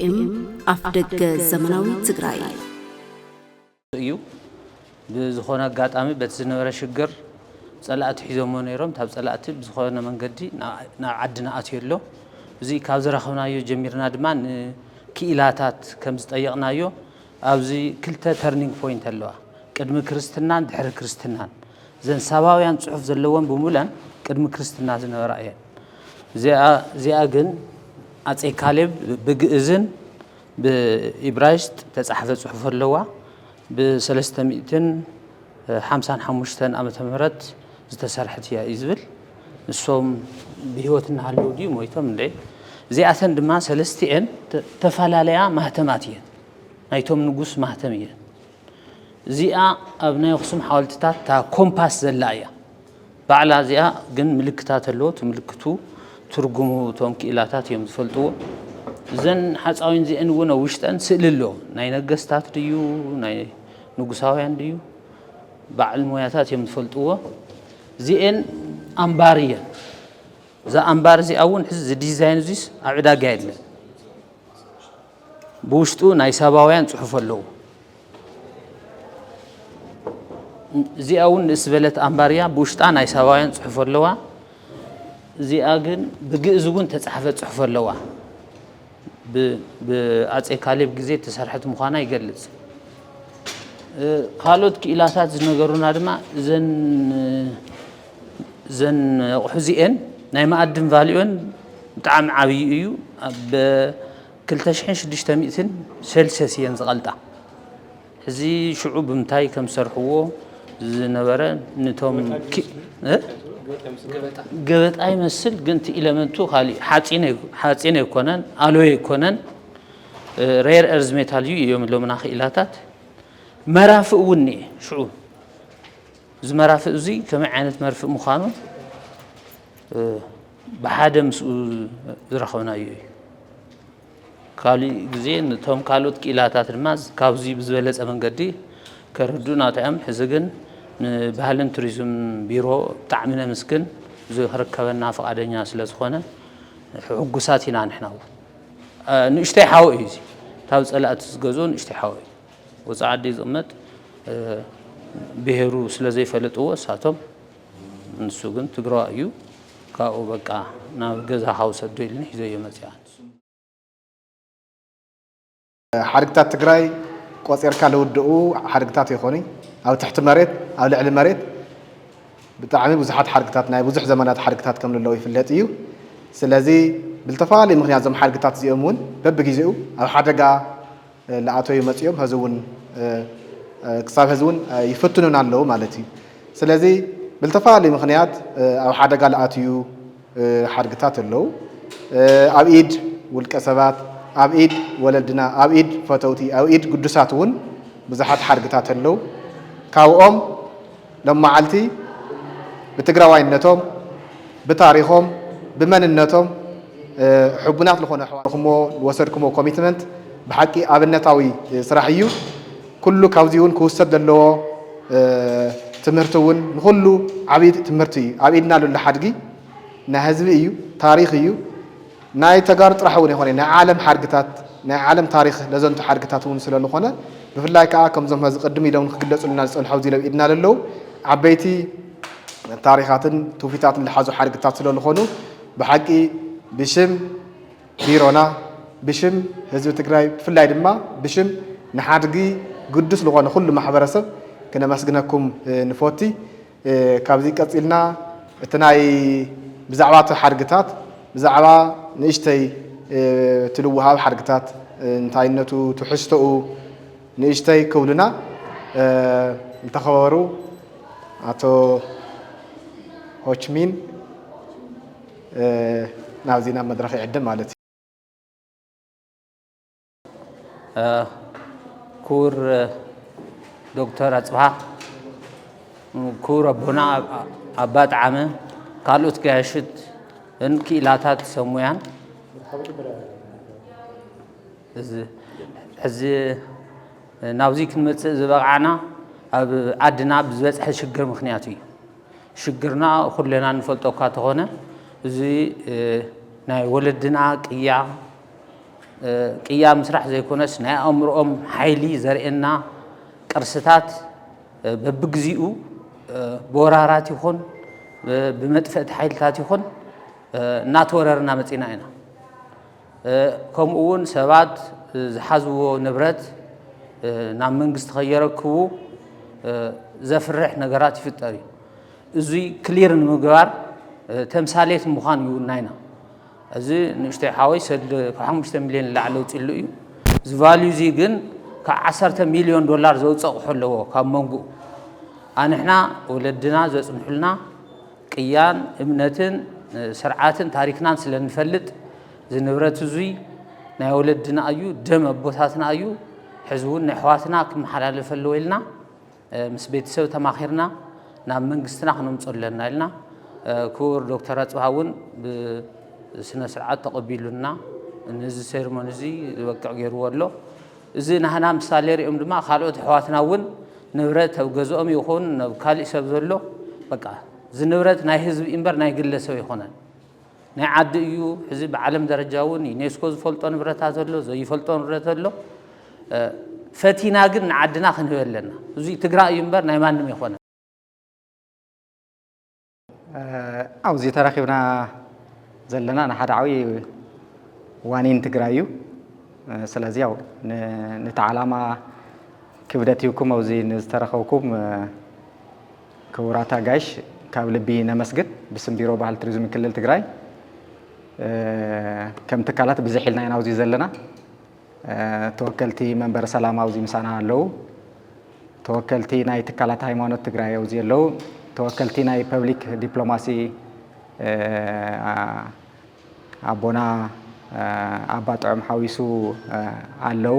ኤፍኤም አፍደገ ዘመናዊ ትግራይ እዩ ብዝኾነ አጋጣሚ በትዝነበረ ሽግር ጸላእት ሒዞሞ ነይሮም ታብ ጸላእት ብዝኾነ መንገዲ ናብ ዓድና ኣትየሎ እዚ ካብ ዝረኸብናዮ ጀሚርና ድማ ክኢላታት ከም ዝጠየቕናዮ ኣብዚ ክልተ ተርኒንግ ፖይንት ኣለዋ ቅድሚ ክርስትናን ድሕሪ ክርስትናን ዘን ሳባውያን ጽሑፍ ዘለዎን ብሙላን ቅድሚ ክርስትና ዝነበራ እየን እዚኣ ግን አፄ ካሌብ ብግእዝን ብኢብራይስጥ ተጻሕፈ ጽሑፍ ኣለዋ ب355 ዓመተ ምህረት ዝተሰርሐት እያ ይዝብል ንሶም ብህይወትና ሃለው ዲ ሞይቶም እንዴ እዚኣተን ድማ ሰለስቲአን ተፈላለያ ማህተማት እየን ናይቶም ንጉስ ማህተም እየን እዚኣ ኣብ ናይ ኣኽሱም ሓወልትታት ታ ኮምፓስ ዘላ እያ ባዕላ እዚኣ ግን ምልክታት ኣለዎ ምልክቱ ትርጉሙ ቶም ክኢላታት እዮም ዝፈልጥዎ ዘን ሓፃዊን ዚአን እውን ውሽጠን ስእሊ ኣሎ ናይ ነገስታት ድዩ ናይ ንጉሳውያን ድዩ ባዕል ሞያታት እዮም ዝፈልጥዎ ዚአን ኣምባር እየን እዛ ኣምባር እዚኣ እውን ሕዚ ዲዛይን እዚስ ኣብ ዕዳጋ የለን ብውሽጡ ናይ ሳባውያን ጽሑፍ ኣለዎ እዚኣ እውን ንእስበለት ኣምባር እያ ብውሽጣ ናይ ሳባውያን ጽሑፍ ኣለዋ እዚኣ ግን ብግእዝ እውን ተጻሕፈ ጽሑፍ ኣለዋ በአፄ ካሌብ ጊዜ ተሰርሐት ምዃና ይገልጽ ካልኦት ክኢላታት ዝነገሩና ድማ ዘን ኣቑሑዚአን ናይ ማዕድን ቫልዩን ብጣዕሚ ዓብዪ እዩ ብ2600 ሴልስየስ እየን ዝቐልጣ ሕዚ ሽዑ ብምንታይ ከም ዝሰርሕዎ ዝነበረ ነቶም ገበጣ ይመስል ግን እቲ ኤሌመንቱ ካሊእ ሓፂን ኣይኮነን ኣሎይ ኣይኮነን ሬር ኤርዝ ሜታል እዩ እዮም ሎምና ክኢላታት መራፍእ እውን እኒአ ሽዑ እዚ መራፍእ እዚ ከመይ ዓይነት መርፍእ ምዃኑ ብሓደ ምስኡ ዝረኸብናዮ እዩ ካሊእ ግዜ ነቶም ካልኦት ክኢላታት ድማ ካብዚ ብዝበለፀ መንገዲ ከረዱና እዮም ሕዚ ግን ባህልን ቱሪዝም ቢሮ ብጣዕሚ ነመስግን ዝርከበና ፈቃደኛ ስለ ዝኾነ ሕጉሳት ኢና ንሕና ንእሽተይ ሓው እዩ እዚ ታብ ጸላእት ዝገዞ ንእሽተይ ሓው እዩ ወፃኢ ዓዲ ዝቕመጥ ብሄሩ ስለ ዘይፈለጥዎ እሳቶም ንሱ ግን ትግራዋ እዩ ካብኡ በቃ ናብ ገዛ ሓውሰዶ ኢልኒ ሒዘዮ መፅያ ሓድግታት ትግራይ ቆፂርካ ለውድኡ ሓድግታት ይኾኑ ኣብ ትሕቲ መሬት ኣብ ልዕሊ መሬት ብጣዕሚ ብዙሓት ሓድግታት ናይ ብዙሕ ዘመናት ሓድግታት ከም ዘለዎ ይፍለጥ እዩ ስለዚ ብልተፈላለዩ ምክንያት ዞም ሓድግታት እዚኦም እውን በብግዜኡ ኣብ ሓደጋ ለኣተዩ መፅኦም ህዚ እውን ክሳብ ህዚ እውን ይፍትኑና ኣለዉ ማለት እዩ ስለዚ ብልተፈላለዩ ምክንያት ኣብ ሓደጋ ለኣትዩ ሓድግታት ኣለዉ ኣብ ኢድ ውልቀ ሰባት ኣብ ኢድ ወለድና ኣብ ኢድ ፈተውቲ ኣብ ኢድ ቅዱሳት እውን ብዙሓት ሓድግታት ኣለዉ ካብኦም ሎመዓልቲ ብትግራዋይነቶም ብታሪኾም ብመንነቶም ሕቡናት ዝኾነ ኣሕዋትኩሞ ወሰድኩሞ ኮሚትመንት ብሓቂ ኣብነታዊ ስራሕ እዩ ኩሉ ካብዚ እውን ክውሰድ ዘለዎ ትምህርቲ እውን ንኩሉ ዓብዪ ትምህርቲ እዩ ኣብ ኢድና ዘሎ ሓድጊ ናይ ህዝቢ እዩ ታሪኽ እዩ ናይ ተጋሩ ጥራሕ እውን ይኾነ ናይ ዓለም ሓድግታት ናይ ዓለም ታሪኽ ለዘንቱ ሓድግታት እውን ስለ ዝኾነ ብፍላይ ከዓ ከምዞም ህዚ ቅድም ኢሎም ክግለጹልና ዝፀንሑ ኣብዚ ኢሎም ኢድና ዘለዉ ዓበይቲ ታሪኻትን ትውፊታትን ዝሓዙ ሓድግታት ስለ ዝኾኑ ብሓቂ ብሽም ቢሮና ብሽም ህዝቢ ትግራይ ብፍላይ ድማ ብሽም ንሓድጊ ቅዱስ ዝኾነ ኩሉ ማሕበረሰብ ክነመስግነኩም ንፈቲ ካብዚ ቀፂልና እቲ ናይ ብዛዕባ ሓድግታት ብዛዕባ ንእሽተይ ትልውሃብ ሓድግታት እንታይነቱ ትሕዝቶኡ ንእሽተይ ክብሉና እንተኸበሩ ኣቶ ሆችሚን ናብዚ ናብ መድረኽ ይዕድም ማለት እዩ ክቡር ዶክተር ኣጽብሃ ክቡር ኣቦና ኣባ ጣዕመ ካልኦት ጋያሽት ክኢላታት ሰሙያን ሕዚ ናብዚ ክንመፅእ ዝበቕዓና ኣብ ዓድና ብዝበፅሐ ሽግር ምክንያት እዩ ሽግርና ኩለና ንፈልጦ እኳ ተኾነ እዚ ናይ ወለድና ቅያ ቅያ ምስራሕ ዘይኮነስ ናይ ኣእምሮኦም ሓይሊ ዘርእና ቅርስታት በብግዚኡ ቦራራት ይኹን ብመጥፈእቲ ሓይልታት ይኹን እናተወረርና መፂና ኢና ከምኡ እውን ሰባት ዝሓዝዎ ንብረት ናብ መንግስቲ ከየረክቡ ዘፍርሕ ነገራት ይፍጠር እዩ እዙይ ክሊር ንምግባር ተምሳሌት ምዃን ይውናይና እዚ ንእሽተይ ሓወይ ሰድ 5 ሚልዮን ላዕለ ውፅሉ እዩ ዝቫልዩ እዚ ግን ካብ 10 ሚልዮን ዶላር ዘውፅቕ ኣለዎ ካብ መንጉ ኣንሕና ወለድና ዘፅንሑልና ቅያን እምነትን ስርዓትን ታሪክናን ስለንፈልጥ ዝንብረት እዙይ ናይ ወለድና እዩ ደም ኣቦታትና እዩ ሕዝቡን ናይ ሕዋትና ክመሓላለፍ ኣለዎ ኢልና ምስ ቤተሰብ ተማኺርና ናብ መንግስትና ክነምፀለና ኢልና ክቡር ዶክተር ኣፅብሃውን ብስነ ስርዓት ተቐቢሉና ነዚ ሴርሞኒ እዚ ዝበቅዕ ገይርዎ ኣሎ እዚ ናህና ምሳሌ ሪኦም ድማ ካልኦት ሕዋትና እውን ንብረት ኣብ ገዝኦም ይኹን ናብ ካሊእ ሰብ ዘሎ በቃ ዝንብረት ናይ ህዝቢ እምበር ናይ ግለሰብ ይኾነን ናይ ዓዲ እዩ ሕዚ ብዓለም ደረጃ እውን ዩኔስኮ ዝፈልጦ ንብረታት ዘሎ ዘይፈልጦ ንብረት ኣሎ ፈቲና ግን ንዓድና ክንህብ ኣለና እዙይ ትግራይ እዩ እምበር ናይ ማንም ይኾነን ኣብዚ ተራኺብና ዘለና ንሓደ ዓብዪ ዋኒን ትግራይ እዩ ስለዚ ያው ነቲ ዓላማ ክብደት ይኩም ኣብዚ ንዝተረኸብኩም ክቡራት ኣጋይሽ ካብ ልቢ ነመስግን ብስም ቢሮ ባህሊ ቱሪዝም ክልል ትግራይ ከም ትካላት ብዝሒልና ኢና ኣብዚ ዘለና ተወከልቲ መንበረ ሰላም ኣብዚ ምሳና ኣለዉ ተወከልቲ ናይ ትካላት ሃይማኖት ትግራይ ኣብዚ ኣለዉ ተወከልቲ ናይ ፐብሊክ ዲፕሎማሲ ኣቦና ኣባ ጥዑም ሓዊሱ ኣለዉ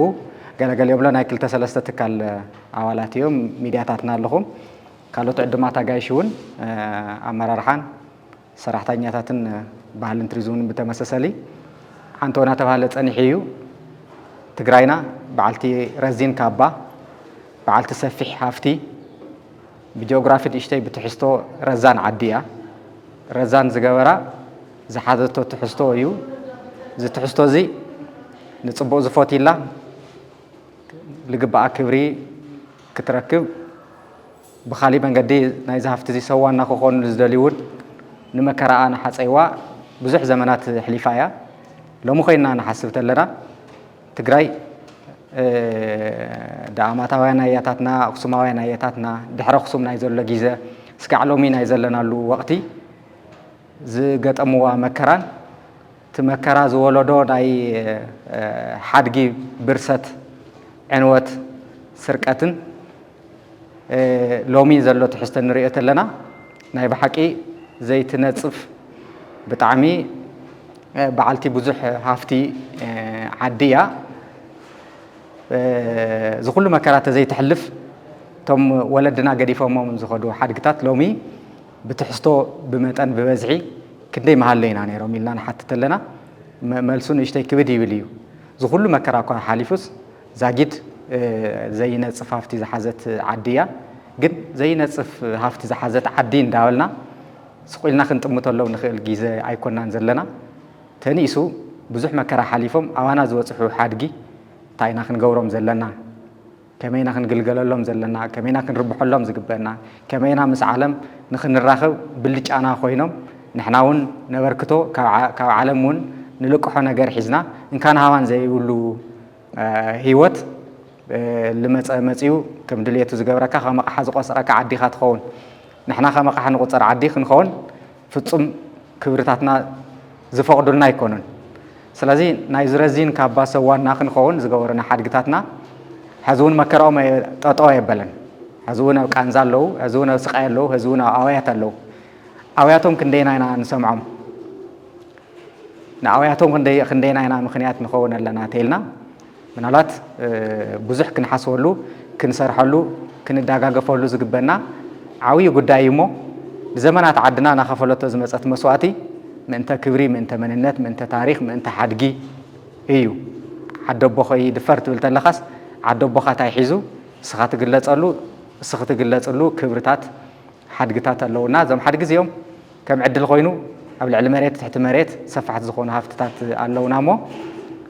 ገለገለ የብሎ ናይ 2-3 ትካል ኣባላት እዮም ሚድያታትና ኣለኹም ካልኦት ዕድማት ኣጋይሽ እውን ኣመራርሓን ሰራሕተኛታትን ባህልን ቱሪዝምን ብተመሳሰሊ ሓንቲ እናተባህለ ፀኒሕ እዩ ትግራይና በዓልቲ ረዚን ካባ በዓልቲ ሰፊሕ ሃፍቲ ብጂኦግራፊ ንእሽተይ ብትሕዝቶ ረዛን ዓዲ እያ ረዛን ዝገበራ ዝሓዘቶ ትሕዝቶ እዩ እዚ ትሕዝቶ እዚ ንፅቡቅ ዝፈትይላ ልግባኣ ክብሪ ክትረክብ ብኻሊእ መንገዲ ናይዚ ሃፍቲ እዚ ሰዋና ክኾኑ ዝደልዩውን ንመከራኣ ንሓፀይዋ ብዙሕ ዘመናት ሕሊፋ እያ ሎሚ ኮይና ንሓስብ ተለና ትግራይ ዳኣማታውያን ኣያታትና ኣክሱማውያን ኣያታትና ድሕሪ ኣክሱም ናይ ዘሎ ግዜ እስካዕ ሎሚ ናይ ዘለናሉ ወቕቲ ዝገጠምዋ መከራን እቲ መከራ ዝወለዶ ናይ ሓድጊ ብርሰት ዕንወት ስርቀትን ሎሚ ዘሎ ትሕዝቶ ንሪኦ ተለና ናይ ብሓቂ ዘይትነፅፍ ብጣዕሚ በዓልቲ ብዙሕ ሃፍቲ ዓዲ እያ ዝኩሉ መከራ ተዘይትሕልፍ እቶም ወለድና ገዲፎሞም ዝኸዱ ሓድግታት ሎሚ ብትሕዝቶ ብመጠን ብበዝሒ ክንደይ መሃለይና ነይሮም ኢልና ንሓትት ኣለና መልሱ ንእሽተይ ክብድ ይብል እዩ ዝኩሉ መከራ እኳ ሓሊፉስ ዛጊድ ዘይነፅፍ ሃፍቲ ዝሓዘት ዓዲ እያ ግን ዘይነፅፍ ሃፍቲ ዝሓዘት ዓዲ እንዳበልና ስቁኢልና ክንጥምተሎም ንኽእል ግዜ ኣይኮናን ዘለና ተኒእሱ ብዙሕ መከራ ሓሊፎም ኣዋና ዝወፅሑ ሓድጊ ታይና ክንገብሮም ዘለና ከመይና ክንግልገለሎም ዘለና ከመይና ክንርብሐሎም ዝግበአና ከመይና ምስ ዓለም ንኽንራኸብ ብልጫና ኮይኖም ንሕና እውን ነበርክቶ ካብ ዓለም እውን ንልቅሖ ነገር ሒዝና እንካን ሃዋን ዘይብሉ ህይወት ልመፀ መፂኡ ከም ድልየቱ ዝገብረካ ከም ኣቕሓ ዝቆፅረካ ዓዲኻ ትኸውን ንሕና ከም ኣቕሓ ንቁፀር ዓዲ ክንኸውን ፍፁም ክብርታትና ዝፈቕዱልና ኣይኮኑን ስለዚ ናይ ዝረዚን ካባ ሰዋና ክንኸውን ዝገበሩና ሓድግታትና ሕዚ እውን መከራኦም ጠጠው የበለን ሕዚ እውን ኣብ ቃንዛ ኣለዉ ሕዚ እውን ኣብ ስቃይ ኣለዉ ሕዚ እውን ኣብ ኣውያት ኣለዉ ኣውያቶም ክንደይና ኢና ንሰምዖም ንኣውያቶም ክንደይና ኢና ምክንያት ንኸውን ኣለና ተይልና ምናልባት ብዙሕ ክንሓስበሉ ክንሰርሐሉ ክንዳጋገፈሉ ዝግበና ዓብዪ ጉዳይ እሞ ብዘመናት ዓድና ናኸፈለቶ ዝመፀት መስዋእቲ ምእንተ ክብሪ ምእንተ መንነት ምእንተ ታሪክ ምእንተ ሓድጊ እዩ ዓዲ ኣቦ ይድፈር ትብል ተለኻስ ዓዲ ኣቦኻ እንታይ ሒዙ እስኻ ትግለፀሉ ክብርታት ሓድግታት ኣለውና እዞም ሓድጊ እዚኦም ከም ዕድል ኮይኑ ኣብ ልዕሊ መሬት ትሕቲ መሬት ሰፋሕቲ ዝኾኑ ሃፍትታት ኣለውና እሞ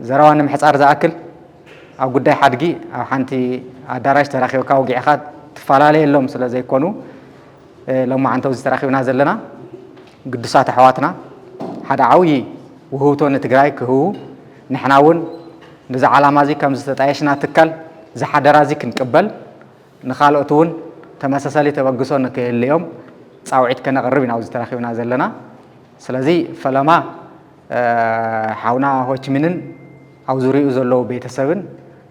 ዘራዋን ምሕጻር ዝኣክል ኣብ ጉዳይ ሓድጊ ኣብ ሓንቲ ኣዳራሽ ተራኺብካ ወጊዕኻ ትፈላለየሎም ስለ ዘይኮኑ ሎማዓንቲ ኣብዚ ተራኺብና ዘለና ቅዱሳት ኣሕዋትና ሓደ ዓብዪ ውህብቶ ንትግራይ ክህቡ ንሕና እውን ነዚ ዓላማ እዚ ከም ዝተጣየሽና ትካል ዝሓደራ እዚ ክንቅበል ንኻልኦት እውን ተመሳሳሊ ተበግሶ ንክህልዮም ፃውዒት ከነቕርብ ኢና ኣብዚ ተራኺብና ዘለና ስለዚ ፈለማ ሓውና ሆችሚንን ኣብ ዙርይኡ ዘለዉ ቤተሰብን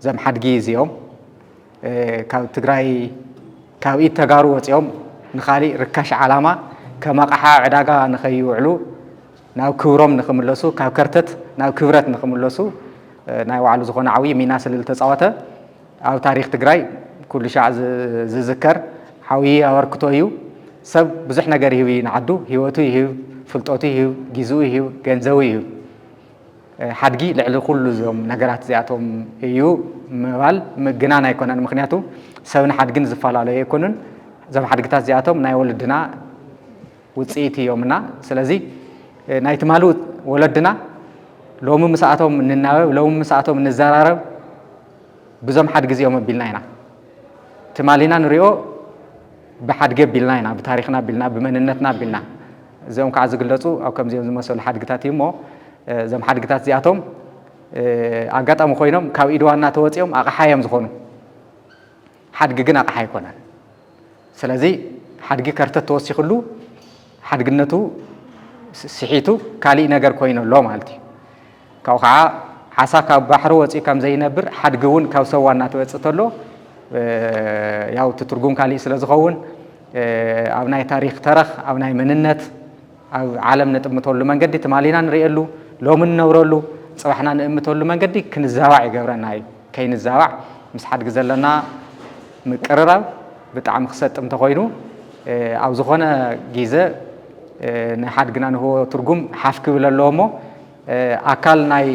ዘም ሓድጊ እዚኦም ካብ ትግራይ ካብ ኢድ ተጋሩ ወፂኦም ንኻሊእ ርካሽ ዓላማ ከም ኣቕሓ ዕዳጋ ንኸይውዕሉ ናብ ክብሮም ንኽምለሱ ካብ ከርተት ናብ ክብረት ንኽምለሱ ናይ ባዕሉ ዝኾነ ዓብዪ ሚና ስለ ዝተፃወተ ኣብ ታሪክ ትግራይ ኩሉ ሻዕ ዝዝከር ዓብዪ ኣበርክቶ እዩ ሰብ ብዙሕ ነገር ይህብ እዩ ንዓዱ ሂወቱ ይህብ ፍልጠቱ ይህብ ጊዜኡ ይህብ ገንዘቡ ይህብ ሓድጊ ልዕሊ ኩሉ እዞም ነገራት እዚኣቶም እዩ ምባል ምግናን ኣይኮነን ምክንያቱ ሰብን ሓድግን ዝፈላለዩ ኣይኮኑን እዞም ሓድግታት እዚኣቶም ናይ ወለድና ውፅኢት እዮምና ስለዚ ናይ ትማሉ ወለድና ሎሚ ምስኣቶም ንናበብ ሎሚ ምስኣቶም ንዘራረብ ብዞም ሓድጊ እዚኦም ኣቢልና ኢና ትማሊና ንሪኦ ብሓድጊ ኣቢልና ኢና ብታሪክና ኣቢልና ብመንነትና ኣቢልና እዚኦም ከዓ ዝግለፁ ኣብ ከምዚኦም ዝመሰሉ ሓድግታት እዩ እሞ እዞም ሓድግታት እዚኣቶም ኣጋጣሚ ኮይኖም ካብ ኢድ ዋና ተወፂኦም ኣቕሓ እዮም ዝኾኑ ሓድጊ ግን ኣቕሓ ኣይኮነን ስለዚ ሓድጊ ከርተት ተወሲኽሉ ሓድግነቱ ስሒቱ ካሊእ ነገር ኮይኑ ኣሎ ማለት እዩ ካብኡ ከዓ ዓሳ ካብ ባሕሪ ወፂኡ ከም ዘይነብር ሓድጊ እውን ካብ ሰብ ዋና ተወፅእ ተሎ ያው ትትርጉም ካሊእ ስለ ዝኸውን ኣብ ናይ ታሪክ ተረኽ ኣብ ናይ መንነት ኣብ ዓለም ንጥምተሉ መንገዲ ትማሊና ንሪእየሉ ሎሚ ንነብረሉ ፅባሕና ንእምተሉ መንገዲ ክንዛባዕ ይገብረና እዩ ከይንዛባዕ ምስ ሓድጊ ዘለና ምቅርራብ ብጣዕሚ ክሰጥም እንተኮይኑ ኣብ ዝኾነ ግዜ ንሓድግና ንህቦ ትርጉም ሓፍ ክብል ኣለዎ እሞ ኣካል ናይ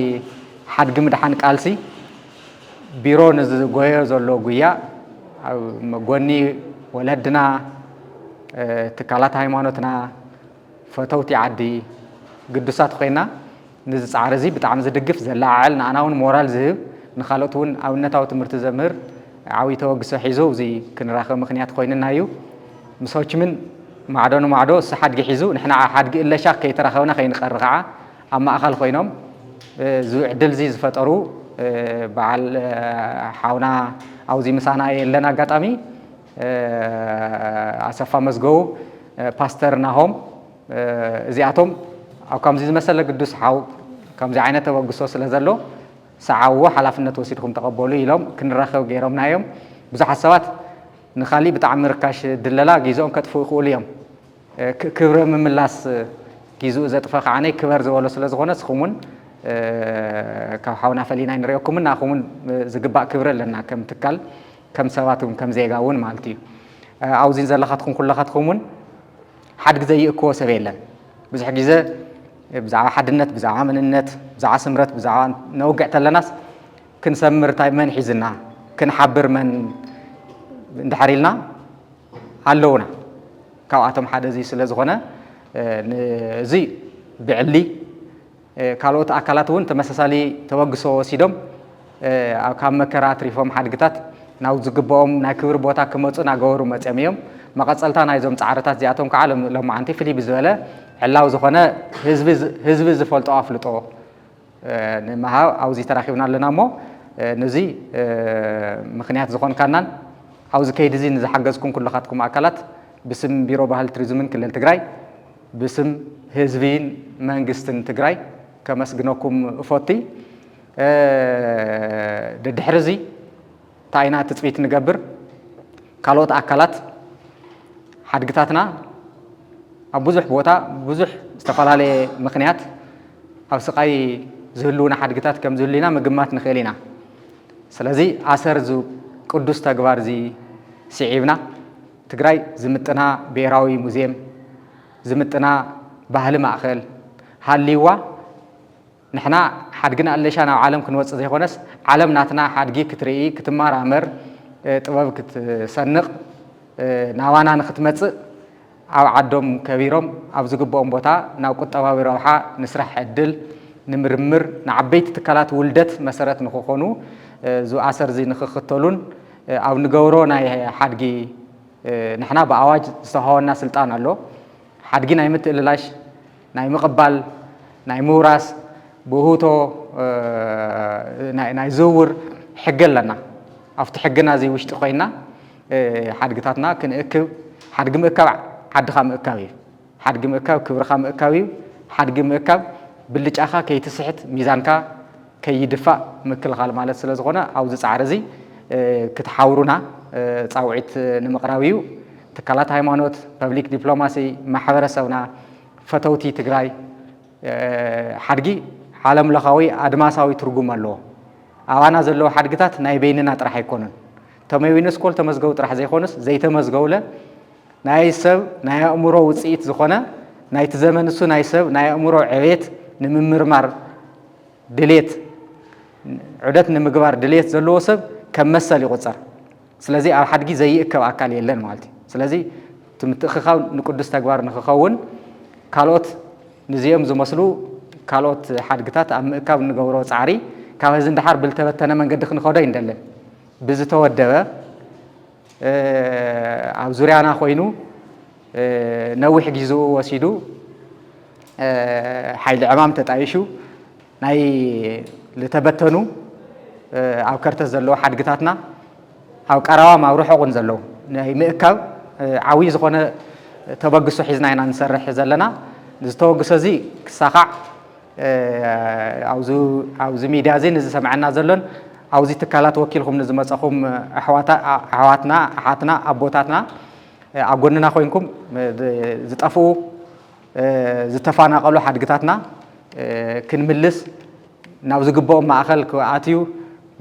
ሓድጊ ምድሓን ቃልሲ ቢሮ ንዝጎዮ ዘሎ ጉያ ኣብ ጎኒ ወለድና ትካላት ሃይማኖትና ፈተውቲ ዓዲ ቅዱሳት ኮይና ነዚ ፃዕሪ እዚ ብጣዕሚ ዝድግፍ ዘላዓል ንኣና እውን ሞራል ዝህብ ንካልኦት እውን ኣብነታዊ ትምህርቲ ዘምህር ዓብዪ ተወግሶ ሒዙ እዚ ክንራኸብ ምክንያት ኮይንና እዩ ምስ ሆችምን ማዕዶ ንማዕዶ እሲ ሓድጊ ሒዙ ንሕና ሓድጊ እለሻ ከይተራኸብና ከይንቐሪ ከዓ ኣብ ማእኸል ኮይኖም ዝዕድል እዚ ዝፈጠሩ በዓል ሓውና ኣብዚ ምሳና የለን ኣጋጣሚ ኣሰፋ መዝገቡ ፓስተር ናሆም እዚኣቶም ኣብ ከምዚ ዝመሰለ ቅዱስ ሓው ከምዚ ዓይነት ተበግሶ ስለ ዘሎ ሰዓዎ ሓላፍነት ወሲድኩም ተቐበሉ ኢሎም ክንራኸብ ገይሮምና እዮም ብዙሓት ሰባት ንኻሊእ ብጣዕሚ ርካሽ ድለላ ጊዜኦም ከጥፍኡ ይኽእሉ እዮም ክብረ ምምላስ ጊዜኡ ዘጥፈ ከዓነይ ክበር ዝበሎ ስለ ዝኾነ ንስኹም እውን ካብ ሓውና ፈሊና ንሪኦኩምን ንኣኹምን ዝግባእ ክብሪ ኣለና ከም ትካል ከም ሰባት እውን ከም ዜጋ እውን ማለት እዩ ኣብዚ ዘለኻትኩም ኩላኻትኩም እውን ሓድጊ ዘይእክቦ ሰብ የለን ብዙሕ ግዜ ብዛዕባ ሓድነት ብዛዕባ መንነት ብዛዕባ ስምረት ብዛዕባ ነውግዕ ተለናስ ክንሰምር እንታይ መን ሒዝና ክንሓብር መን እንድሕር ኢልና ኣለውና ካብኣቶም ሓደ እዚ ስለ ዝኾነ እዚ ብዕሊ ካልኦት ኣካላት እውን ተመሳሳሊ ተወግሶ ወሲዶም ካብ መከራ ኣትሪፎም ሓድግታት ናብ ዝግብኦም ናይ ክብሪ ቦታ ክመፁ እናገበሩ መፅኦም እዮም መቐፀልታ ናይዞም ፃዕርታት እዚኣቶም ከዓ ሎማዓንቲ ፍልይ ብዝበለ ዕላው ዝኾነ ህዝቢ ዝፈልጦ ኣፍልጦ ንምሃብ ኣብዚ ተራኺብና ኣለና እሞ ነዚ ምክንያት ዝኾንካናን ኣብዚ ከይዲ እዚ ንዝሓገዝኩም ኩልኻትኩም ኣካላት ብስም ቢሮ ባህሊ ቱሪዝምን ክልል ትግራይ ብስም ህዝቢን መንግስትን ትግራይ ከመስግነኩም እፎቲ ድሕሪ እዚ እንታይ ኢና ትፅቢት ንገብር ካልኦት ኣካላት ሓድግታትና ኣብ ብዙሕ ቦታ ብዙሕ ዝተፈላለየ ምክንያት ኣብ ስቃይ ዝህልውና ሓድግታት ከም ዝህሉ ኢና ምግማት ንኽእል ኢና ስለዚ ኣሰር እዚ ቅዱስ ተግባር እዚ ስዒብና ትግራይ ዝምጥና ብሔራዊ ሙዝየም ዝምጥና ባህሊ ማእኸል ሃልይዋ ንሕና ሓድግና ኣለሻ ናብ ዓለም ክንወፅእ ዘይኮነስ ዓለም ናትና ሓድጊ ክትርኢ ክትመራመር ጥበብ ክትሰንቕ ናባና ንክትመፅእ ኣብ ዓዶም ከቢሮም ኣብ ዝግብኦም ቦታ ናብ ቁጠባዊ ረብሓ ንስራሕ ዕድል ንምርምር ንዓበይቲ ትካላት ውልደት መሰረት ንኽኾኑ ዙ ኣሰር ዚ ንኽኽተሉን ኣብ ንገብሮ ናይ ሓድጊ ንሕና ብኣዋጅ ዝተሃወና ስልጣን ኣሎ ሓድጊ ናይ ምትእልላሽ ናይ ምቕባል ናይ ምውራስ ብህቶ ናይ ዝውውር ሕጊ ኣለና ኣብቲ ሕግና እዚ ውሽጢ ኮይና ሓድግታትና ክንእክብ ሓድጊ ምእካብ ዓድኻ ምእካብ እዩ ሓድጊ ምእካብ ክብርኻ ምእካብ እዩ ሓድጊ ምእካብ ብልጫኻ ከይትስሕት ሚዛንካ ከይድፋእ ምክልኻል ማለት ስለ ዝኾነ ኣብዚ ፃዕሪ እዚ ክትሓውሩና ፃውዒት ንምቕራብ እዩ ትካላት ሃይማኖት ፐብሊክ ዲፕሎማሲ ማሕበረሰብና ፈተውቲ ትግራይ ሓድጊ ዓለም ለኻዊ ኣድማሳዊ ትርጉም ኣለዎ ኣባና ዘለዎ ሓድግታት ናይ በይንና ጥራሕ ኣይኮነን እቶም ዩኔስኮ ተመዝገቡ ጥራሕ ዘይኮነስ ዘይተመዝገቡለ ናይ ሰብ ናይ ኣእምሮ ውፅኢት ዝኾነ ናይቲ ዘመን እሱ ናይ ሰብ ናይ ኣእምሮ ዕቤት ንምምርማር ድሌት ዑደት ንምግባር ድሌት ዘለዎ ሰብ ከም መሰል ይቁፀር ስለዚ ኣብ ሓድጊ ዘይእከብ ኣካል የለን ማለት እዩ ስለዚ ትምትእኽኻው ንቅዱስ ተግባር ንኽኸውን ካልኦት ንዚኦም ዝመስሉ ካልኦት ሓድግታት ኣብ ምእካብ ንገብሮ ፃዕሪ ካብ ህዚ እንድሓር ብልተበተነ መንገዲ ክንኸዶ ይንደለን ብዝተወደበ ኣብ ዙርያና ኮይኑ ነዊሕ ጊዜኡ ወሲዱ ሓይሊ ዕማም ተጣይሹ ናይ ዝተበተኑ ኣብ ከርተት ዘለዎ ሓድግታትና ኣብ ቀረባ ኣብ ርሑቕን ዘለዉ ናይ ምእካብ ዓብዪ ዝኾነ ተበግሶ ሒዝና ኢና ንሰርሕ ዘለና ዝተወግሶ እዚ ክሳኻዕ ኣብዚ ሚድያ እዚ ንዝሰምዐና ዘሎን ኣብዚ ትካላት ወኪልኩም ንዝመፀኹም ኣሕዋትና ኣሓትና ኣቦታትና ኣብ ጎንና ኮይንኩም ዝጠፍኡ ዝተፈናቐሉ ሓድግታትና ክንምልስ ናብ ዝግብኦም ማእኸል ክኣትዩ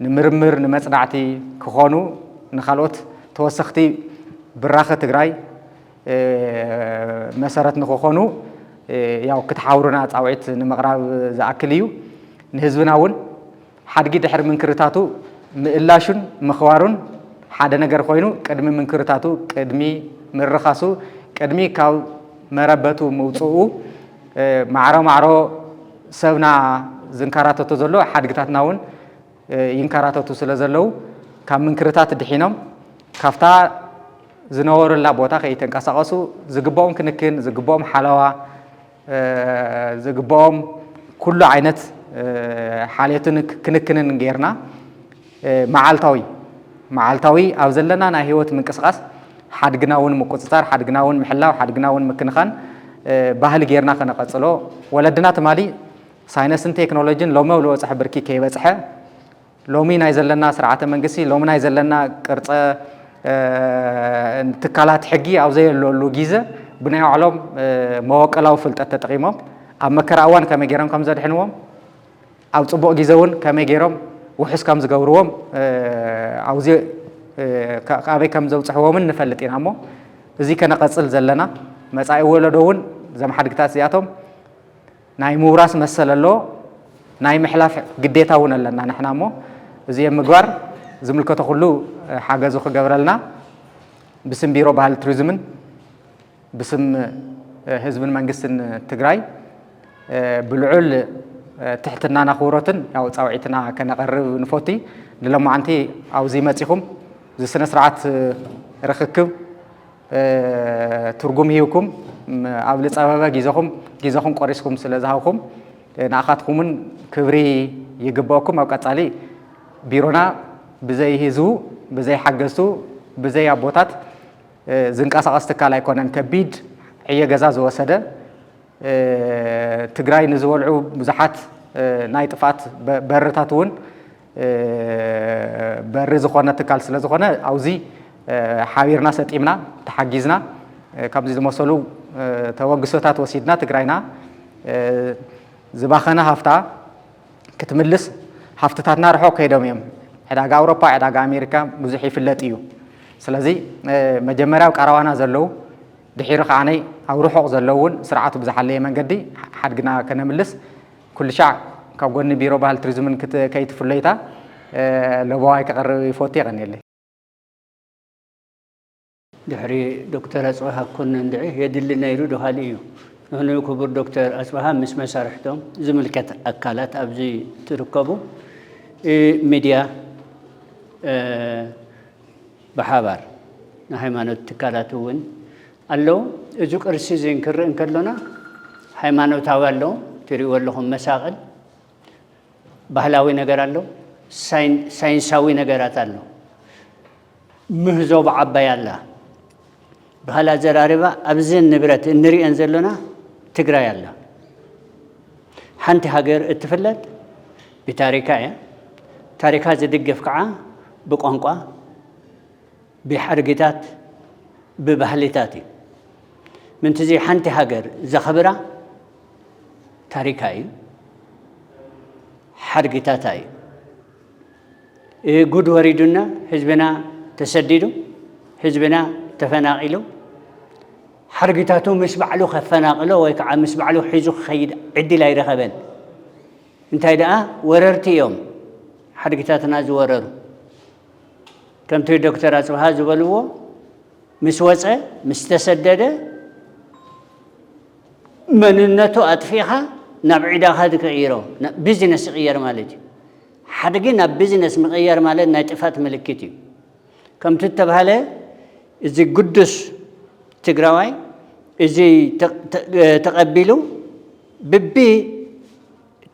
ንምርምር ንመፅናዕቲ ክኾኑ ንኻልኦት ተወሰኽቲ ብራኸ ትግራይ መሰረት ንክኾኑ ያው ክትሓውሩና ፃውዒት ንምቕራብ ዝኣክል እዩ ንህዝብና እውን ሓድጊ ድሕሪ ምንክርታቱ ምእላሹን ምኽባሩን ሓደ ነገር ኮይኑ ቅድሚ ምንክርታቱ ቅድሚ ምርኻሱ ቅድሚ ካብ መረበቱ ምውፅኡ ማዕሮ ማዕሮ ሰብና ዝንከራተቱ ዘሎ ሓድግታትና እውን ይንከራተቱ ስለ ዘለው ካብ ምንክርታት ድሒኖም ካብታ ዝነበሩላ ቦታ ከይተንቀሳቐሱ ዝግብኦም ክንክን ዝግብኦም ሓለዋ ዝግብኦም ኩሉ ዓይነት ሓልየትን ክንክንን ጌርና መዓልታዊ ኣብ ዘለና ናይ ህይወት ምንቅስቃስ ሓድግና እውን ምቁፅፃር ሓድግና እውን ምሕላው ሓድግና እውን ምክንኻን ባህሊ ጌርና ከነቐፅሎ ወለድና ትማሊ ሳይንስን ቴክኖሎጂን ሎሚ ኣብ ዝበፅሐ ብርኪ ከይበፅሐ ሎሚ ናይ ዘለና ስርዓተ መንግስቲ ሎሚ ናይ ዘለና ቅርፀ ትካላት ሕጊ ኣብ ዘየለሉ ግዜ ብናይ ባዕሎም መወቀላዊ ፍልጠት ተጠቒሞም ኣብ መከራ እዋን ከመይ ገይሮም ከም ዘድሕንዎም ኣብ ፅቡቕ ግዜ እውን ከመይ ገይሮም ውሕስ ከም ዝገብርዎም ኣብዚ ካበይ ከም ዘውፅሕዎምን ንፈልጥ ኢና እሞ እዚ ከነቐፅል ዘለና መጻኢ ወለዶ እውን እዞም ሓድግታት እዚኣቶም ናይ ምውራስ መሰል ኣሎ ናይ ምሕላፍ ግዴታ እውን ኣለና ንሕና እሞ እዚኦም ምግባር ዝምልከቶ ኩሉ ሓገዙ ክገብረልና ብስም ቢሮ ባህሊ ቱሪዝምን ብስም ህዝብን መንግስትን ትግራይ ብልዑል ትሕትናና ክብሮትን ያው ፃውዒትና ከነቐርብ ንፈቲ ንሎማዓንቲ ኣብዚ መፂኹም ዝስነ ስርዓት ርክክብ ትርጉም ሂብኩም ኣብ ዝፀበበ ጊዜኹም ቆሪስኩም ስለ ዝሃብኩም ንኣኻትኩምን ክብሪ ይግብአኩም ኣብ ቀፃሊ ቢሮና ብዘይ ህዝቡ ብዘይ ሓገዝቱ ብዘይ ኣቦታት ዝንቀሳቐስ ትካል ኣይኮነን ከቢድ ዕየ ገዛ ዝወሰደ ትግራይ ንዝበልዑ ብዙሓት ናይ ጥፋት በርታት እውን በሪ ዝኾነ ትካል ስለ ዝኾነ ኣብዚ ሓቢርና ሰጢምና ተሓጊዝና ካብዚ ዝመሰሉ ተወግሶታት ወሲድና ትግራይና ዝባኸነ ሃፍታ ክትምልስ ሃፍትታትና ርሑቕ ከይዶም እዮም ዕዳጋ ኣውሮፓ ዕዳጋ ኣሜሪካ ብዙሕ ይፍለጥ እዩ ስለዚ መጀመርያ ቀረባና ዘለው ድሒሩ ከዓነይ ኣብ ርሑቕ ዘለው እውን ስርዓቱ ብዝሓለየ መንገዲ ሓድግና ከነምልስ ኩሉ ሻዕ ካብ ጎኒ ቢሮ ባህሊ ቱሪዝምን ከይትፍለይታ ለቦዋይ ከቐርብ ይፈቱ ይቐኒየለይ ድሕሪ ዶክተር ኣፅባህ ኣኮነ እንድዒ የድሊ ነይሩ ዶሃሊ እዩ هنا كبر دكتور أصبحها مش مسارحتهم زملكة أكلات أبزي تركبوا ميديا بحبار نهايمانوت تكالاتون الله إذا كرسي زين كرن كلنا هايمانوت هوالله تري واللهم مساقل بحلاوي نجار الله ساينساوي نجارات الله مهزوب عبايا الله بحلا زراربا أبزين نبرت النري أنزلنا تقرأ الله حنت هاجر اتفلت بتاريخها تاريخها زدق فقعة بقنقة بحرقتات ببهلتاتي من تزي حنت هاجر زخبرة تاريخها حرقتاتي قد وردنا حزبنا تسددوا حزبنا تفناقلوا حرقتاتو مسبعلو خفناقلو ويكع مسبعلو حيزو خيد عدي لا يرخبن انتي دا وررتي يوم حرقتاتنا زورروا كم تي دكتور أصبحها زبلوه مسوسة مستسددة من النتو أطفيها نبعدا هذا كغيره بيزنس غير مالتي حرقنا بيزنس مغير مالت ناتفات ملكتي كم تتبه له إذا قدس تقرأي إذا تقبلوا ببي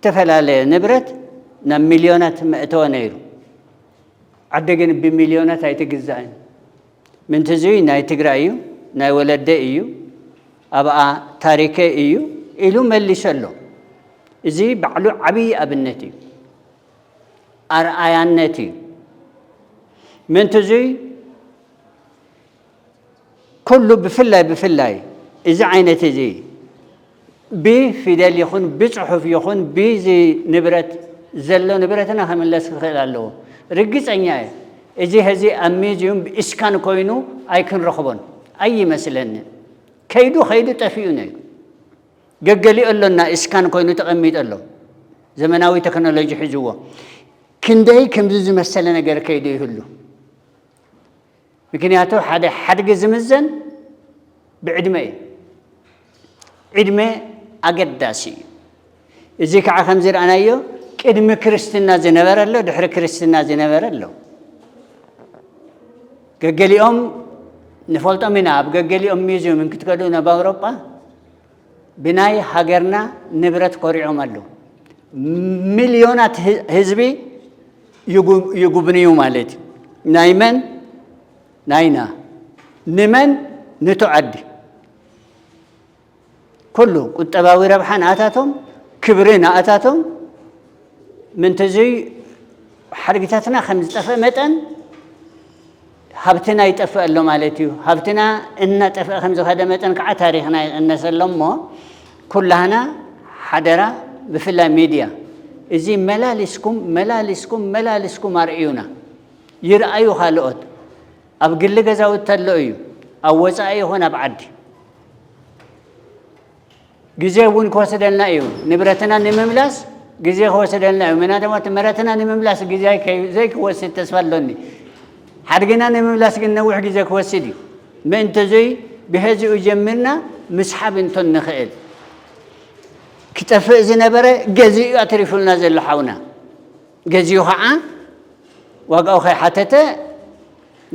تفعل عليه نبرت نم مليونات مئتون يورو عدقين بمليونات هاي تجزاين من تزوي ناي تقرأيو ناي ولد إيو أبقى تاريخي إيو إلو ملي شلو إذا بعلو عبي أبنتي أرآيانتي من تزوي كله بفلاي إذا عينتي زي بفدال يخون بصحف يخون بزي نبرت زلو نبرتنا هم الله سخيلالو رجس عنياي إذا هذي أميزيوم بإسكان كوينو أيكن رخبون أي مثلاً كيدو خيدو تفيونه جعلي الله نا إسكان كوينو تقميت الله زمناوي تكنولوجي حجوا كنداي كم زي مثلاً أجر كيدو يهلو مكنياتو حد جزمزن بعدمه عدمه أقداسي إذا كعخم زر أنا يو كدم كريستنا زنبر الله دحر كريستنا زنبر الله جعلي نفولت أمينا جعلي ميزيوم من كتكلونا بأوروبا بناي هاجرنا نبرت قريعهم الله مليونات حزبي يجوبنيو مالت نايمن ناينا نمن نتعدي كله كنت أباوي ربحان آتاتهم كبرين آتاتهم من تزي حرقتاتنا 5 متن هبتنا يتفق له مالتيو هبتنا إن تفق 5 متن كع تاريخنا النسلم ما كلنا حضرة بفلا ميديا إذا ملالسكم مرئيونا يرأيو خالقات أبقل لك زاوت تلويو أو وسائي هنا بعدي جزءون كوسدلنا أيو نبرتنا نمملاس جزء كوسدلنا أيو من هذا ما تمرتنا نمملاس جزء كي زي كوسد تسفلوني حرقنا نمملاس كنا واحد جزء كوسدي ما أنت زي بهذا يجمرنا مسحب تن خيل كتف زنبرة جزء أترف النازل حونا جزء خاء وقاو خي حتته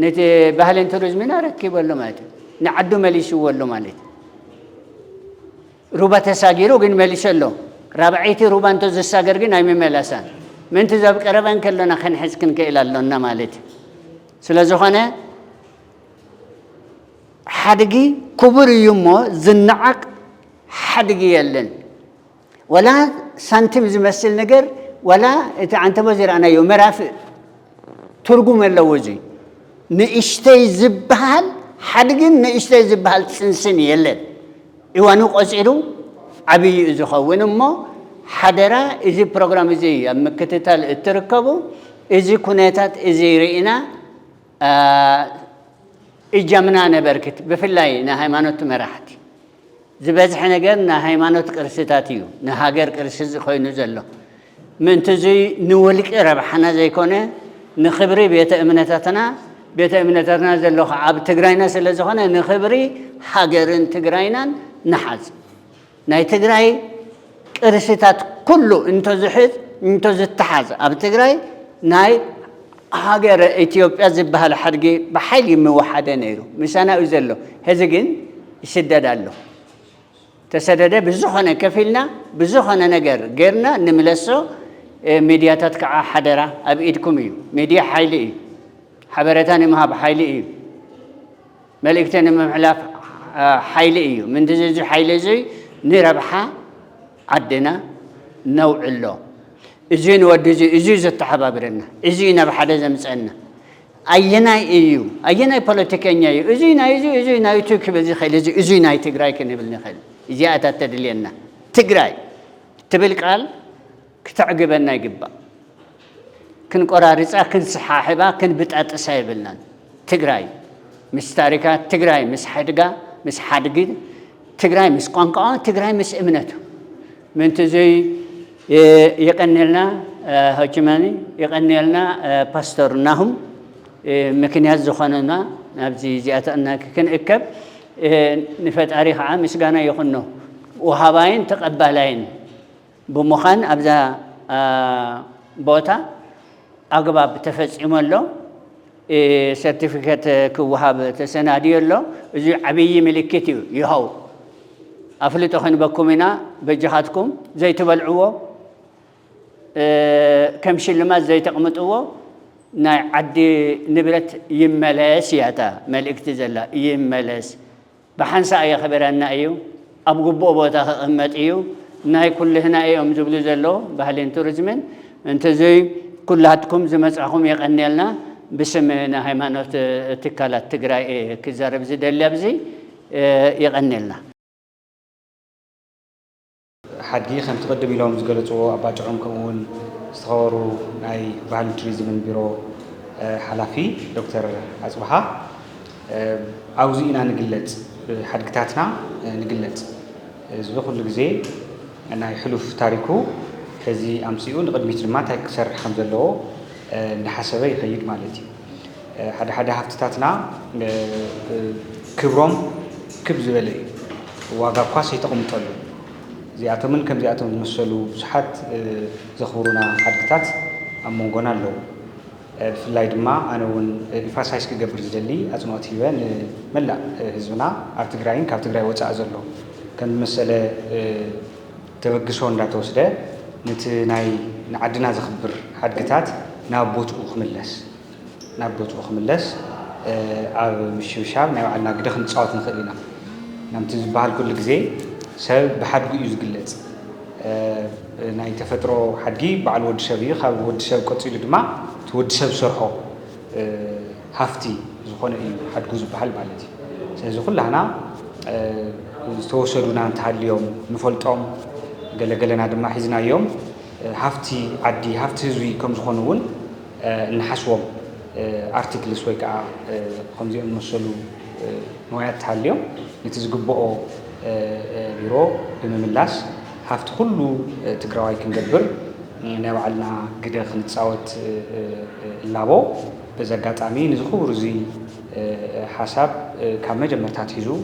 نت بهالين تروزمنا ركب ولا مات نعدو مليشو ولا مالت روبا تساجيرو جن مليشلو رابعيتي روبا أنتو زساجر جن أيمن ملاسان من تزاب كربان كلنا خن حسكن كإلى اللون مالت سلازخانة حدقي كبر يومه زنعك حدقي يلن ولا سنتم زمسل نجر ولا إنت أنت وزير أنا يوم رافع ترجم اللوزي نشتي زبال حدقين نشتي زبال سنسن يلن إيوانو قصيرو عبي إزخوين ما حدرا إزي برنامج إزي أما كتتال التركبو إزي كونيتات إزي رئينا إجمعنا نبركت بفلاي نهايمانوت مراحتي زبازح نجار نهايمانوت كرستاتيو نهاجر كرسز خوي نزله من تزي نولك ربحنا زي كونه نخبري بيت أمنتاتنا زلوا عب تجرينا سلزخنا نخبري حجرن تجرينا نحز ናይ ትግራይ ቅርስታት ኩሉ እንቶ ዝተሓዘ ኣብ ትግራይ ናይ ሃገር ኢትዮጵያ ዝበሃል ሓድጊ ብሓይሊ ይመዋሓደ ነይሩ ምሳና እዩ ዘሎ ሕዚ ግን ይስደድ ኣሎ ተሰደደ ብዙኾነ ከፊልና ብዙኾነ ነገር ጌርና ንምለሶ ሚድያታት ከዓ ሓደራ ኣብ ኢድኩም እዩ ሚድያ ሓይሊ እዩ ሓበሬታ ንምሃብ ሓይሊ እዩ መልእክቲ ንምምሕላፍ ሓይሊ እዩ ምንድዚ ሓይሊ እዚ ንረብሓ ዓድና ነውዕሎ እዚ ንወዲ እዚ ዘተሓባብረና እዚ ናብ ሓደ ዘምፀና ኣየናይ እዩ ኣየናይ ፖለቲከኛ እዩ እዚ ናይ ክብል ዝኽእል እዚ ናይ ትግራይ ክንብል ንኽእል እዚኣታት ተድልየና ትግራይ ትብል ቃል ክትዕግበና ይግባእ ክንቆራርፃ ክንስሓሕባ ክንብጣጥሳ ይብልናን ትግራይ ምስ ታሪካ ትግራይ ምስ ሓድጋ ምስ ሓድጊ ትግራይ ምስ ቋንቋ ትግራይ ምስ እምነቱ ምንት ዘይ የቀነልና ሆችማኒ የቀነልና ፓስተር ናሁም ምክንያት ዝኾነና ናብዚ ዚኣተና ክንእከብ ንፈጣሪ ከዓ ምስጋና ይኹን ነው ወሃባይን ተቀባላይን ብምዃን ኣብዛ ቦታ ኣግባብ ተፈጺሞሎ ሰርቲፊኬት ክወሃብ ተሰናድየሎ እዚ ዓብይ ምልክት እዩ ይኸው ኣፍልጦ ክንበኩም ኢና በጅኻትኩም ዘይትበልዕዎ ከም ሽልማት ዘይተቕምጥዎ ናይ ዓዲ ንብረት ይመለስ ያታ መልእክቲ ዘላ ይመለስ ብሓንሳ የኽበረና እዩ ኣብ ግቡእ ቦታ ክቕመጥ እዩ ናይ ኩልህና እዮም ዝብሉ ዘሎ ባህልን ቱሪዝምን እንተዘይ ኩላትኩም ዝመጻኹም የቐነልና بسم هيمانوت تكالات تجري كزارب زدلي أبزي يغنيلنا. حدقي خم تقدم لهم زقلتوا أباجعهم كون استخاروا أي بعل تريزم من بيرو حلافي دكتور أصبحا عاوزينا نقلت حدقتاتنا نقلت زبخ الجزء أنا يحلف تاريخه هذه أمسيون قدمت ما تكسر حمد الله نحسبه يخيط مالتي حدا هفتاتنا كبرهم كبز بلي واقع قاسي تقوم طلو زياتمن كم زياتمن مسلو صحات زخورونا حدقتات أمونغونا له في اللايد ما أنا ون إفاسايس كجبر زدلي أزماتي وين ملا هزمنا أرتجراين كارتجراي وتعزله كان مسألة توجسون لا توصله نت ناي نعدنا زخبر حدقتات نابوت أخملس مش شاب نوع عنا قدخ نتصاوت نخلينا نمتز بحال كل جزء سب بحد جيوز قلت ناي تفترو حدقي بعد ود شبيه خاب ود شب قصير دماء تود شب صرحه هفتي زخون حد جزء بحال بالتي سيزخون لهنا توصلنا نتحل اليوم نفلتهم قلنا دماء حزنا يوم هفتي عدي هفتي زوي كم زخونون نحسوم ارتكل سويكا خمزي المسلو نوعات اليوم نتزقبقوا بيرو بمملاس هفت كله تقراوي كنقبر نوعلنا قد نتصاوت اللابو بزاقات امين نزخور زي حساب كام مجمرتات هزو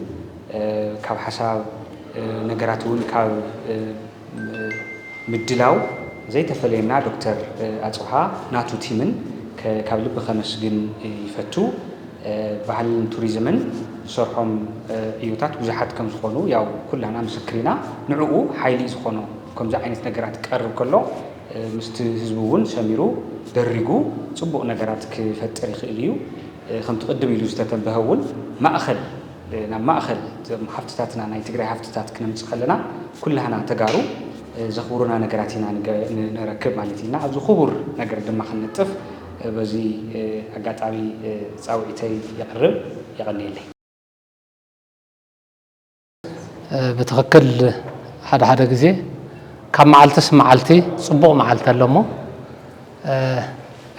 كاب حساب نقراتون كاب مدلاو زي تفلينا دكتور أصبحا ناتو تيمن كابل بخمس جن يفتو بحال توريزمن صرحهم يوتات وزحات كم زخونو ياو كلنا مسكرينا نعقو حيلي زخونو كم زعينت نجارات كقرب كله مستهزبون سميرو درجو صبوا نجارات كفتر خليو خم تقدم يلوستاتن بهول ما أخل ما أخل حفتاتنا نايتجري حفتات كنا مسخلنا كلنا تجارو زخورنا نجاراتنا نركب مالتينا أبز خبر نجار دم خلنا نتف بزي أقطعي صاويتي يقرب يغني لي بتغكل حدا جزء كم معلتس معلتي صبوا معلت اللمو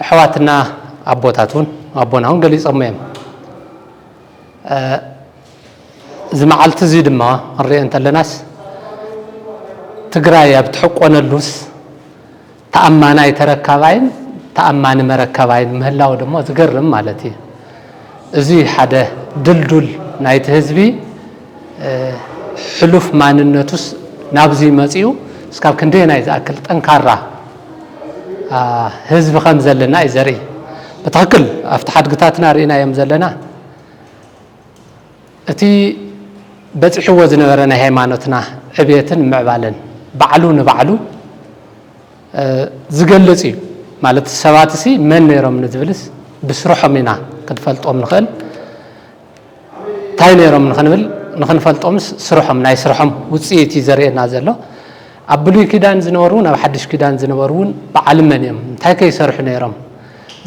حواتنا أبوتاتون أبوناهم قال يصمم زي معلت زيد ما الرئي أنت لناس تقرأي بتحقون اللوس تأمانا يتركبين تأمان مركبين مهلا ودمو تقرم مالتي زي حدا دلدل نايت هزبي حلوف مان النتوس نابزي مزيو سكاب كندينا إذا أكل تنكرة حزب خمسة لنا إزري بتأكل أفتحت قطعتنا رأينا يوم زلنا أتي بتحوز نورنا هيمانتنا عبيتن معبالن بعلو زقلتي مالت السواتسي من نيرم نزبلس بسروحهم منا قد فلتهم نخل تاي نيرم نخن فلتهم سروحهم ناي سروحهم وصيتي زرينا زلو أبلي كيدان زنورون أو حدش كيدان زنورون بعلمنيهم تاي كي سرح نيرم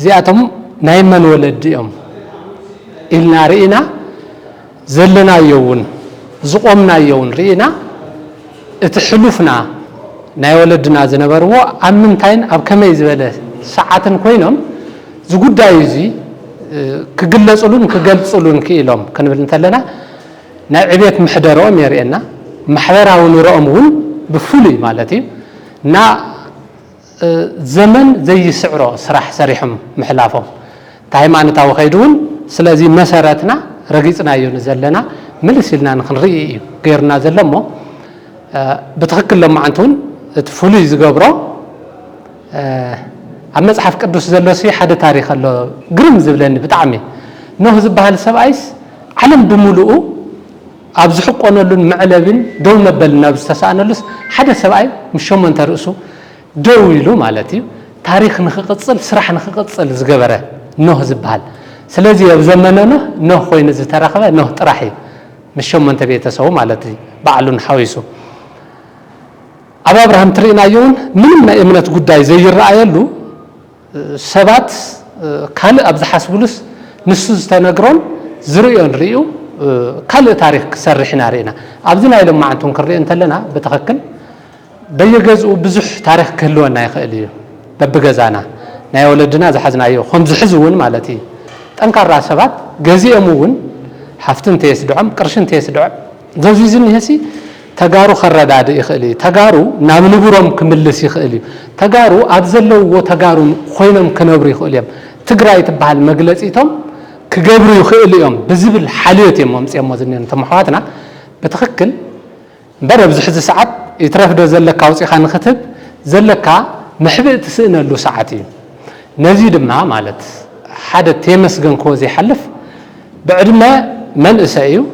زياتهم ناي من ولديهم إلنا رئينا زلنا يون زقومنا يون رئينا اتحلفنا ناي ولدنا زنبرو أمنتين أب كما يزبله ساعة كوينهم زقود دايزي كجلصلون كيلهم كنبل نتلنا نعبيت محدرهم يرينا محورا ونرأمون بفولي مالتي نا زمن زي سعره صراح سريحهم محلافهم تايمان تاو خيدون سلازي مساراتنا رقيصنا ينزلنا ملسلنا نخنري غيرنا زلمو بتخكل لما عنتون تفولي زغبرو مصحف قدوس زلوسي حدا تاريخ الله غرم زبلني بتعمي نو زبال سبايس علم بملؤ ابز حقونلن معلبن دو مبلنا بستسانلس حدا سباي مشوم انت رؤسو دو يلو مالتي تاريخ نخقصل سرح نخقصل زغبره نو زبال سلازي بزمننا نو خوين زترخبه نو طرحي مشوم انت بيتسو مالتي بعلن حويسو أبا أبراهام ترينا يون من إمنة قداي زي الرأيلو سبات كان أبز حسبولس نسوز تنقرون زريون ريو كان تاريخ سرحنا رينا أبزنا إلو ما عنتون كري انت لنا بتخكل بيجزء بزح تاريخ كلونا يخليه ببجزانا ناي ولدنا زحزنا يو خمس حزون مالتي تنكر راسبات جزء مون حفتن تيسدعم قرشن تيسدعم زوجيزن هسي تجارو خرداد يخلي تجارو نامنبورم كملس يخلي تجارو أبزلوا وتجارو خوينم كنبري يخليهم تجرى تبعال مجلسيتهم كجبري يخليهم بزبل حاليتهم ممسيهم وزنين تمحواتنا بتخكل برا بزحز ساعات يترفد زلك أو خان ختب زلك محبة تسئنا له ساعتين نزيد ما مالت حدا تيمس جن كوزي حلف بعد ما من أسايو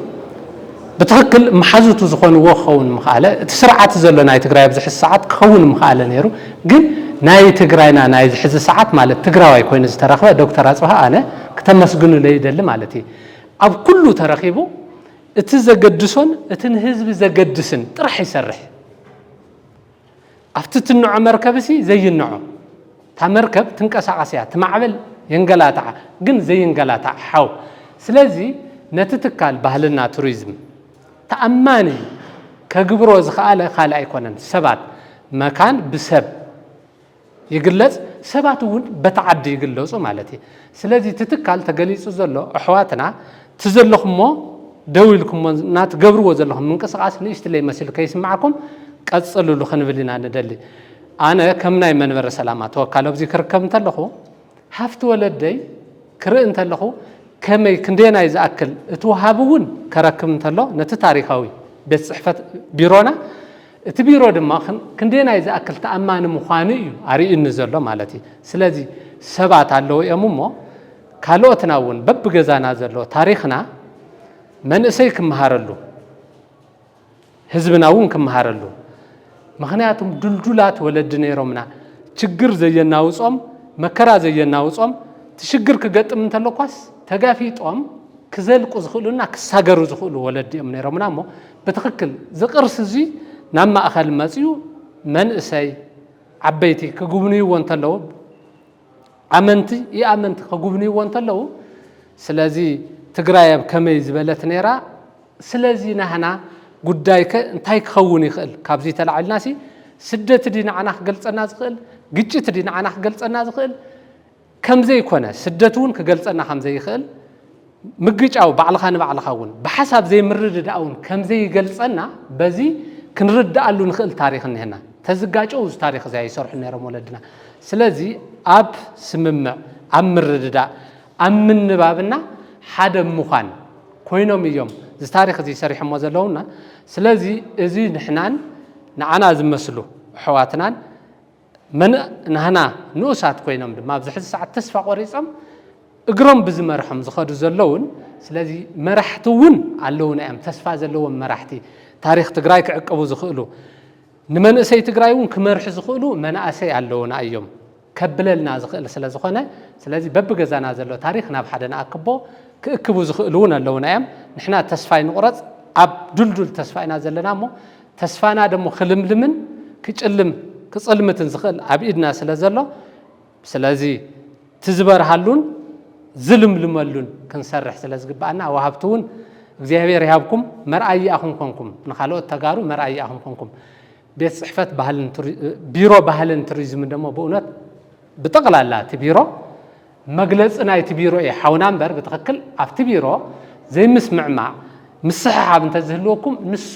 بتخكل محازوتو زخون وخون مخاله تسرعات زلو ناي تግራይ بزح الساعات كون مخاله نيرو ግን ناي تግራይና ناي زحز ساعات ማለት ትግራዋይ ኮይነ ዝተረخبه ዶክተር አጽፋ አነ ከተመስግኑ ለይደል ማለቲ ኣብ ኩሉ ተረኺቡ እቲ ዘገድሶን እትን ህዝብ ዘገድስን ጥራሕ ይሰርሕ ኣብቲ ትንዑ መርከብሲ ዘይንዑ ታመርከብ ትንቀሳቀስያ ትማዕበል የንገላታ ግን ዘይንገላታ ሓው ስለዚ ነትትካል ባህልና ቱሪዝም تأماني كجبرو زخالة خالة يكونن سبات مكان بسب يقلص سباتون بتعدي يقلصوا مالتي سلازي تتكال تقليص زلو أحواتنا تزلخم مو دويلكم نات جبرو زلهم من قصاص نيشت لي مسيل كيس معكم قصلوا له خنبلنا ندلي أنا كم ناي من ور سلامات وكالو بذكر كم تلخو حفت ولدي كرئن تلخو كم كندينا إذا أكل توهابون كركم تلو نتتاريخاوي بصحفة بيرونا تبيرو دماخن كندينا إذا أكل تأمان مخاني أري النزل مالتي سلازي سبعة علو يمومو كالو تناون بب جزانا زلو تاريخنا من أسيك مهارلو حزبنا ون كمهارلو مخنياتهم دلدلات ولدنا يرومنا تشجر زي الناوصم مكرا زي الناوصم تشجر كقطم تلوكاس تجافيتهم كذلك زخلونا كساجروا زخلوا ولدي من يرومنا مو بتخكل زقرس زي نما أخل مزيو من أسي عبيتي كجبني وانتلو أمنتي يا أمنت كجبني وانتلو سلازي تجراي كم يزبلت نيرا سلازي نحنا قدايك انتايك خوني خل كابزي تلع الناسي سدت دين عناخ قلت الناس خل جيت دين عناخ قلت الناس خل كم زي كونه سدتون كقلت أنا خم زي خل مجيج أو بعل خون بحسب زي مرد داون كم زي قلت أنا بزي كنرد قالوا نخل تاريخنا هنا تزجاج أو تاريخ زي صرح نيرم ولدنا سلازي أب سمم أم مرد دا أم من بابنا حدا مخان كوينهم اليوم زي تاريخ زي صريح مازلونا سلازي إزي نحنان ንዓና ዝመስሉ ሕዋትናን من نهنا نوسات كوينام ما بزحز ساعة تسفى قريصام اقرام بزمرحم زخادو زلون سلازي مرحتون علون ام تسفى زلون مرحتي تاريخ تقراي كعقبو زخلو نمن اسي تقرايون كمرح زخلو من اسي علون ايوم كبللنا زخل سلازخونه سلازي ببغزانا زلو تاريخ ناب حدنا اكبو ككبو زخلون علون ام نحنا تسفاي نقرص اب دلدل تسفاينا زلنامو تسفانا دمو خلملمن كچلم كصلمتن زخل عبيدنا سلازلو سلازي تزبرحلون زلململون كنسرح سلازغبانا وهبتون እግዚአብሔር ያብኩም መርአይ አሁን ኮንኩም ንኻለው ተጋሩ መርአይ አሁን ኮንኩም ቤት ጽሕፈት ባህልን ቢሮ ባህልን ቱሪዝም ደሞ በእውነት በጠቅላላ ቢሮ መግለጽና ቢሮ ይሐውናን በር በትክክል አፍቲ ቢሮ ዘይምስምዕማ ምስሐብ እንተዝህልወኩም ንሱ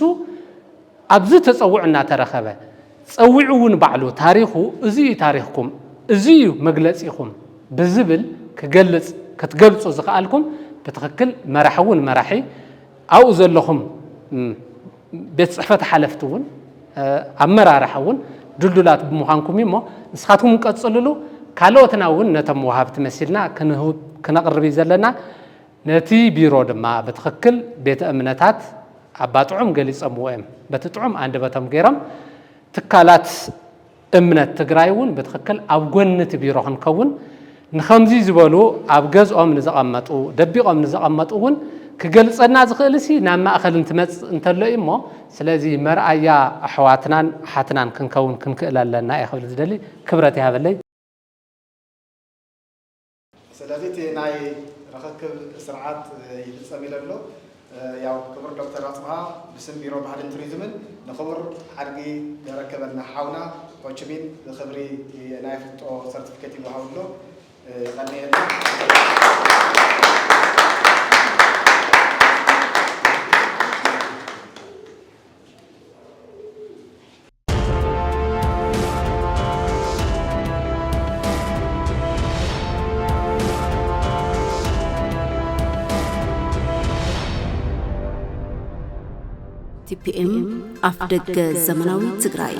አብዝ ተጸውዕና ተረኸበ ጸውዑውን ባዕሉ ታሪኹ እዚ ታሪኽኩም እዚ መግለጽይኹም በዝብል ከገልጽ ከተገልጹ ዝኻልኩም በትክክል መራሕውን መራሒ አው ዘለኹም ቤት ጽሕፈት ሓለፍቱውን አመራርሐውን ድልዱላት ብምዃንኩም እሞ ንስኻትኩም ቀጽልሉ ካልኦትናውን ነተም ወሃብት መሲልና ከነቅርብ ዘለና ነቲ ቢሮ ድማ በትክክል ቤተ እምነታት አባጥዑም ገሊጸምዎ እዮም በትጥዑም አንደበቶም ገይሮም ትካላት እምነት ትግራይውን በትክክል ኣብ ጎንቲ ቢሮ ክንከውን ንኸምዚ ዝበሉ ኣብ ገዝኦም ንዘቐመጡ ደቢቖም ንዘቐመጡውን ክገልጸና ዝኽእልሲ ናብ ማእኸል እንትመጽ እንተሎ እሞ ስለዚ መርአያ ኣሕዋትናን ሓትናን ክንከውን ክንክእል ኣለና ይኽእል ዝደሊ ክብረት ይሃበለይ ስለዚ እቲ ናይ ረኽክብ ስርዓት ይፍጸም ኢለ ኣሎ ያው ክቡር ዶክተር አጽብሃ ብስም ቢሮ ባህልን ቱሪዝምን ንኽቡር ሓድጊ ዘረከበና ሓውና ሆችሚን ብኽብሪ ናይ ፍልጦ ሰርቲፊኬት ይወሃብሎ ቀኒየና TPM ኣፍደገ ዘመናዊ ትግራይ